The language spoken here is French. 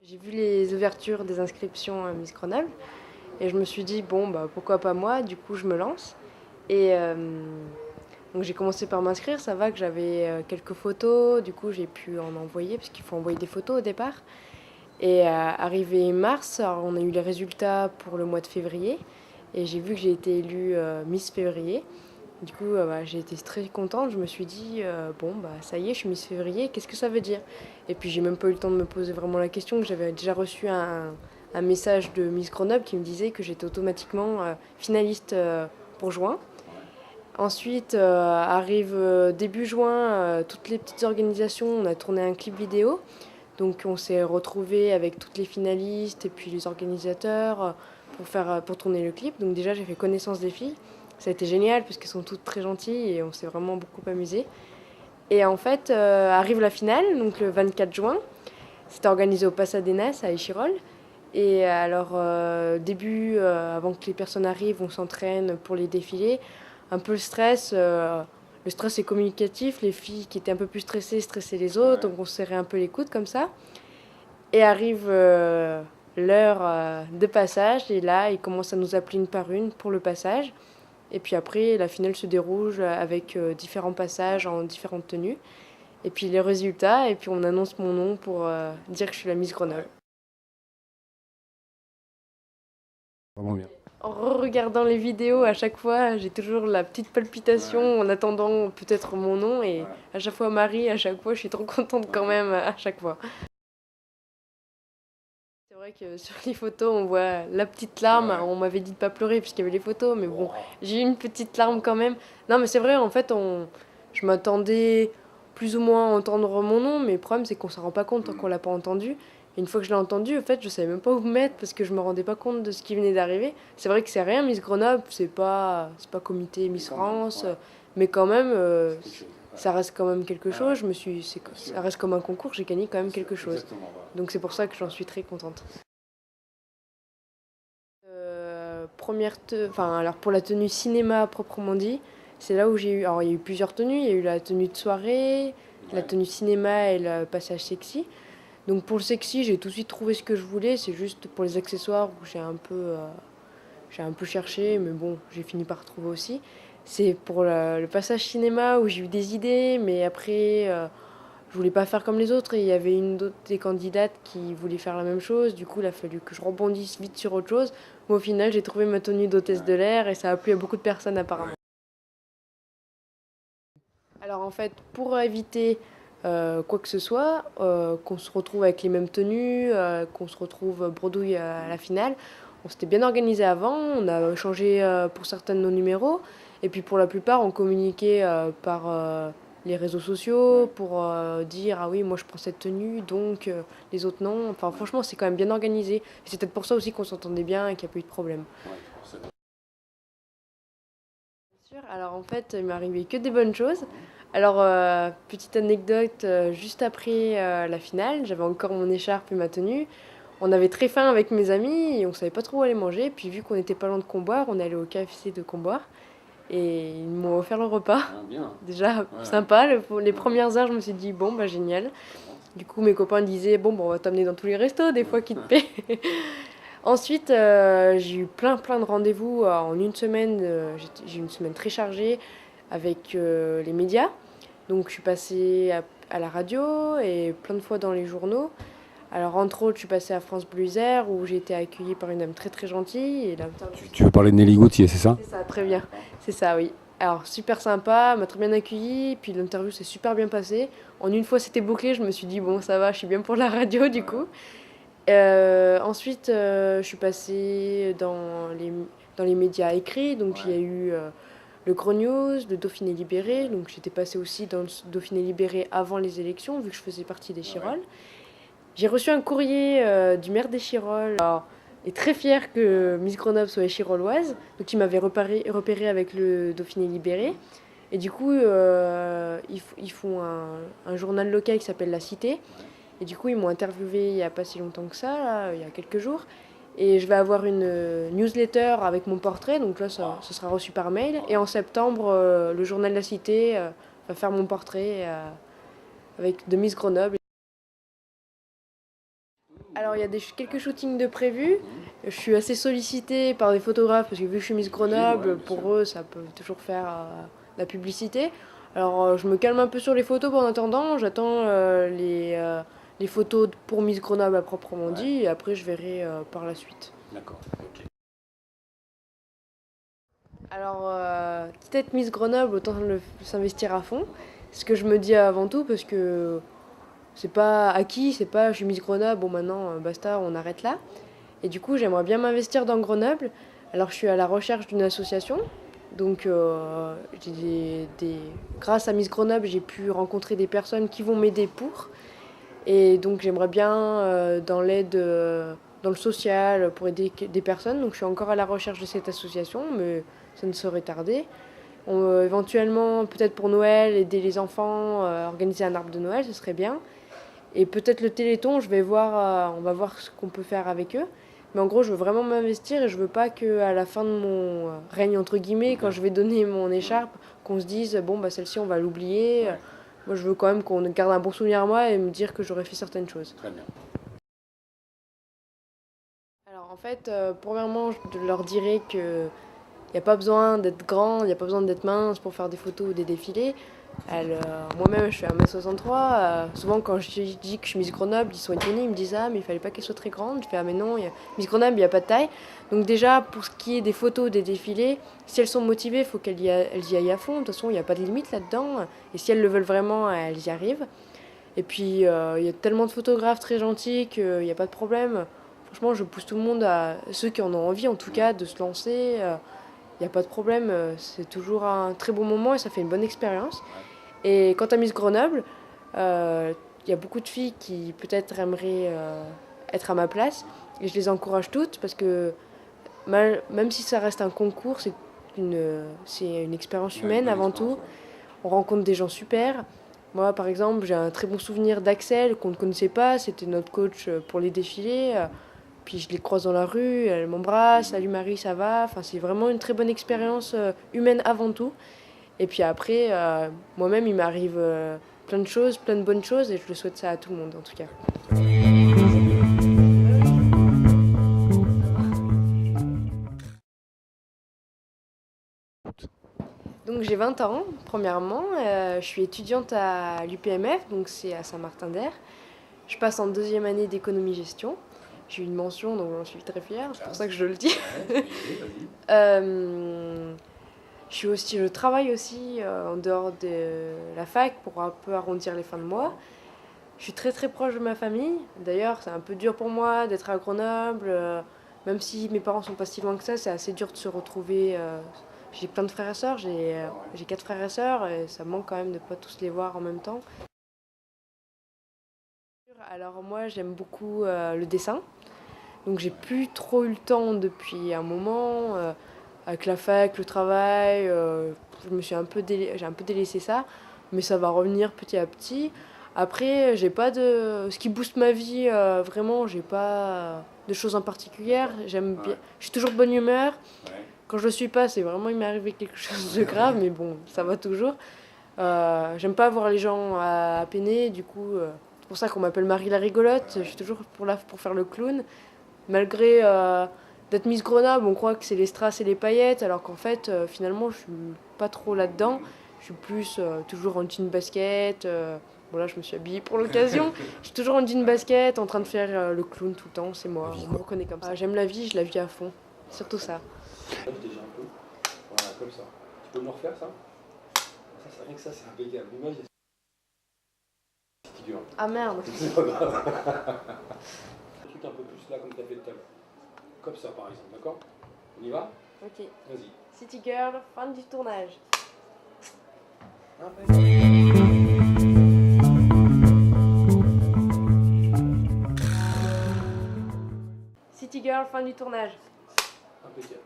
J'ai vu les ouvertures des inscriptions à Miss Grenoble et je me suis dit, bon, bah, pourquoi pas moi, du coup je me lance. Et donc j'ai commencé par m'inscrire, ça va que j'avais quelques photos, du coup j'ai pu en envoyer, parce qu'il faut envoyer des photos au départ. Et arrivé mars, alors on a eu les résultats pour le mois de février et j'ai vu que j'ai été élue Miss Février. Du coup, bah, j'ai été très contente. Je me suis dit, bon, bah, ça y est, je suis Miss Février, qu'est-ce que ça veut dire? Et puis, j'ai même pas eu le temps de me poser vraiment la question. J'avais déjà reçu un message de Miss Grenoble qui me disait que j'étais automatiquement finaliste pour juin. Ensuite, arrive début juin, toutes les petites organisations, on a tourné un clip vidéo. Donc, on s'est retrouvés avec toutes les finalistes et puis les organisateurs pour tourner le clip. Donc, déjà, j'ai fait connaissance des filles. Ça a été génial parce qu'elles sont toutes très gentilles et on s'est vraiment beaucoup amusé. Et en fait, arrive la finale, donc le 24 juin. C'était organisé au Pasadenas à Échirol. Et alors, avant que les personnes arrivent, on s'entraîne pour les défilés. Un peu le stress. Le stress est communicatif. Les filles qui étaient un peu plus stressées stressaient les autres. Donc on se serrait un peu les coudes comme ça. Et arrive l'heure de passage. Et là, ils commencent à nous appeler une par une pour le passage. Et puis après, la finale se déroule avec différents passages en différentes tenues. Et puis les résultats, et puis on annonce mon nom pour dire que je suis la Miss Grenoble. Vraiment bien. En regardant les vidéos, à chaque fois, j'ai toujours la petite palpitation en attendant peut-être mon nom. Et à chaque fois, Marie, à chaque fois, je suis trop contente quand même, à chaque fois. C'est vrai que sur les photos, on voit la petite larme. Alors, on m'avait dit de pas pleurer puisqu'il y avait les photos, mais bon, j'ai eu une petite larme quand même. Non, mais c'est vrai, en fait, je m'attendais plus ou moins à entendre mon nom, mais le problème, c'est qu'on s'en rend pas compte tant qu'on l'a pas entendu. Et une fois que je l'ai entendu, en fait, je savais même pas où me mettre parce que je me rendais pas compte de ce qui venait d'arriver. C'est vrai que c'est rien, Miss Grenoble, c'est pas comité Miss France, mais quand même, ça reste quand même quelque chose. Ça reste comme un concours, j'ai gagné quand même quelque chose. Donc c'est pour ça que j'en suis très contente. Alors pour la tenue cinéma proprement dit, c'est là où j'ai eu. Alors il y a eu plusieurs tenues. Il y a eu la tenue de soirée, la tenue cinéma et le passage sexy. Donc pour le sexy, j'ai tout de suite trouvé ce que je voulais. C'est juste pour les accessoires où j'ai un peu cherché, mais bon, j'ai fini par trouver aussi. C'est pour le passage cinéma où j'ai eu des idées, mais après, je voulais pas faire comme les autres et il y avait une autre des candidates qui voulait faire la même chose. Du coup, il a fallu que je rebondisse vite sur autre chose. Mais au final, j'ai trouvé ma tenue d'hôtesse de l'air et ça a plu à beaucoup de personnes apparemment. Alors en fait, pour éviter quoi que ce soit, qu'on se retrouve avec les mêmes tenues, qu'on se retrouve bredouille à la finale, on s'était bien organisé avant, on a changé pour certains de nos numéros, et puis pour la plupart, on communiquait par les réseaux sociaux pour dire ah oui, moi je prends cette tenue, donc les autres non. Enfin franchement, c'est quand même bien organisé. Et c'est peut-être pour ça aussi qu'on s'entendait bien et qu'il n'y a pas eu de problème. Alors en fait, il m'est arrivé que des bonnes choses. Alors, petite anecdote, juste après la finale, j'avais encore mon écharpe et ma tenue. On avait très faim avec mes amis et on savait pas trop où aller manger. Puis vu qu'on était pas loin de Comboire, on est allé au KFC de Comboire et ils m'ont offert le repas. Déjà sympa, les premières heures je me suis dit bon bah génial. Du coup mes copains disaient bon bah, on va t'amener dans tous les restos des fois qui te paient. Ensuite, j'ai eu plein de rendez-vous en une semaine. J'ai eu une semaine très chargée avec les médias. Donc, je suis passée à la radio et plein de fois dans les journaux. Alors, entre autres, je suis passée à France Bleu Isère où j'ai été accueillie par une dame très très gentille. Et Tu veux parler de Nelly Gauthier, c'est ça? c'est ça, très bien. C'est ça, oui. Alors, super sympa, elle m'a très bien accueillie. Puis l'interview s'est super bien passée. En une fois, c'était bouclé. Je me suis dit, bon, ça va, je suis bien pour la radio du coup. Ensuite, je suis passée dans les médias écrits. Donc, il y a eu le Gros News, le Dauphiné Libéré. Donc, j'étais passée aussi dans le Dauphiné Libéré avant les élections, vu que je faisais partie des Chirolles. J'ai reçu un courrier du maire des Chirolles. Alors, il est très fier que Miss Grenoble soit chirolloise. Donc, il m'avait repéré avec le Dauphiné Libéré. Et du coup, ils font un journal local qui s'appelle La Cité. Et du coup, ils m'ont interviewé il n'y a pas si longtemps que ça, là, il y a quelques jours. Et je vais avoir une newsletter avec mon portrait, donc là, ça sera reçu par mail. Et en septembre, le journal de la Cité va faire mon portrait de Miss Grenoble. Alors il y a quelques shootings de prévus. Je suis assez sollicitée par des photographes parce que vu que je suis Miss Grenoble, pour eux ça peut toujours faire la publicité. Alors je me calme un peu sur les photos en attendant, j'attends les photos pour Miss Grenoble à proprement dit et après je verrai par la suite. D'accord, ok. Alors quitte à être Miss Grenoble, autant s'investir à fond. C'est ce que je me dis avant tout parce que c'est pas acquis, c'est pas je suis Miss Grenoble, bon maintenant basta, on arrête là. Et du coup j'aimerais bien m'investir dans Grenoble. Alors je suis à la recherche d'une association. Donc grâce à Miss Grenoble, j'ai pu rencontrer des personnes qui vont m'aider pour. Et donc j'aimerais bien dans l'aide, dans le social, pour aider des personnes. Donc je suis encore à la recherche de cette association, mais ça ne saurait tarder. Éventuellement, peut-être pour Noël, aider les enfants, organiser un arbre de Noël, ce serait bien. Et peut-être le Téléthon, on va voir ce qu'on peut faire avec eux. Mais en gros, je veux vraiment m'investir et je veux pas qu'à la fin de mon règne, entre guillemets, quand je vais donner mon écharpe, qu'on se dise, bon, bah celle-ci, on va l'oublier. Moi, je veux quand même qu'on garde un bon souvenir à moi et me dire que j'aurais fait certaines choses. Très bien. Alors, en fait, premièrement, je leur dirais que il n'y a pas besoin d'être grand, il n'y a pas besoin d'être mince pour faire des photos ou des défilés. Moi-même, je fais 1m63. Souvent, quand je dis que je suis Miss Grenoble, ils sont étonnés. Ils me disent « Ah, mais il fallait pas qu'elle soit très grande. » Je fais « Ah, mais non, Miss Grenoble, il n'y a pas de taille. » Donc déjà, pour ce qui est des photos, des défilés, si elles sont motivées, il faut qu'elles y aillent à fond. De toute façon, il n'y a pas de limite là-dedans. Et si elles le veulent vraiment, elles y arrivent. Et puis, il y a tellement de photographes très gentils qu'il n'y a pas de problème. Franchement, je pousse tout le monde, ceux qui en ont envie en tout cas, de se lancer. Il n'y a pas de problème, c'est toujours un très bon moment et ça fait une bonne expérience. Et quant à Miss Grenoble, il y a beaucoup de filles qui peut-être aimeraient être à ma place. Et je les encourage toutes parce que même si ça reste un concours, c'est une expérience humaine avant tout. On rencontre des gens super. Moi, par exemple, j'ai un très bon souvenir d'Axel qu'on ne connaissait pas. C'était notre coach pour les défilés. Puis je les croise dans la rue, elle m'embrasse, salut Marie, ça va. Enfin, c'est vraiment une très bonne expérience humaine avant tout. Et puis après, moi-même, il m'arrive plein de choses, plein de bonnes choses, et je le souhaite ça à tout le monde en tout cas. Donc j'ai 20 ans, premièrement. Je suis étudiante à l'UPMF, donc c'est à Saint-Martin-d'Air. Je passe en deuxième année d'économie-gestion. J'ai eu une mention, donc j'en suis très fière, c'est pour ça que je le dis. Je travaille aussi en dehors de la fac pour un peu arrondir les fins de mois. Je suis très très proche de ma famille. D'ailleurs, c'est un peu dur pour moi d'être à Grenoble. Même si mes parents sont pas si loin que ça, c'est assez dur de se retrouver. J'ai plein de frères et sœurs, j'ai 4 frères et sœurs, et ça me manque quand même de ne pas tous les voir en même temps. Alors moi, j'aime beaucoup le dessin. Donc j'ai plus trop eu le temps depuis un moment. Avec la fac, le travail, j'ai un peu délaissé ça. Mais ça va revenir petit à petit. Après, j'ai pas de... Ce qui booste ma vie, vraiment, j'ai pas de choses en particulière. J'aime bien... Je suis toujours de bonne humeur. Quand je le suis pas, c'est vraiment il m'est arrivé quelque chose de grave, mais bon, ça va toujours. J'aime pas voir les gens à peiner, du coup, c'est pour ça qu'on m'appelle Marie la rigolote. Je suis toujours pour faire le clown. Malgré d'être Miss Grenoble, on croit que c'est les strass et les paillettes, alors qu'en fait, finalement, je suis pas trop là-dedans. Je suis plus toujours en jean basket. Bon là, je me suis habillée pour l'occasion. Je suis toujours en jean basket, en train de faire le clown tout le temps. C'est moi, on me reconnaît comme ça. J'aime la vie, je la vis à fond. Surtout ça. Déjà un peu. Voilà, comme ça. Tu peux me refaire ça? Ça, c'est rien que ça, c'est impeccable. L'image est figure. Ah merde. C'est pas grave. Un truc un peu plus là, comme tu as fait tout à l'heure. Comme ça, par exemple, d'accord? On y va? Ok. Vas-y. City Girl, fin du tournage. City Girl, fin du tournage. Impeccable.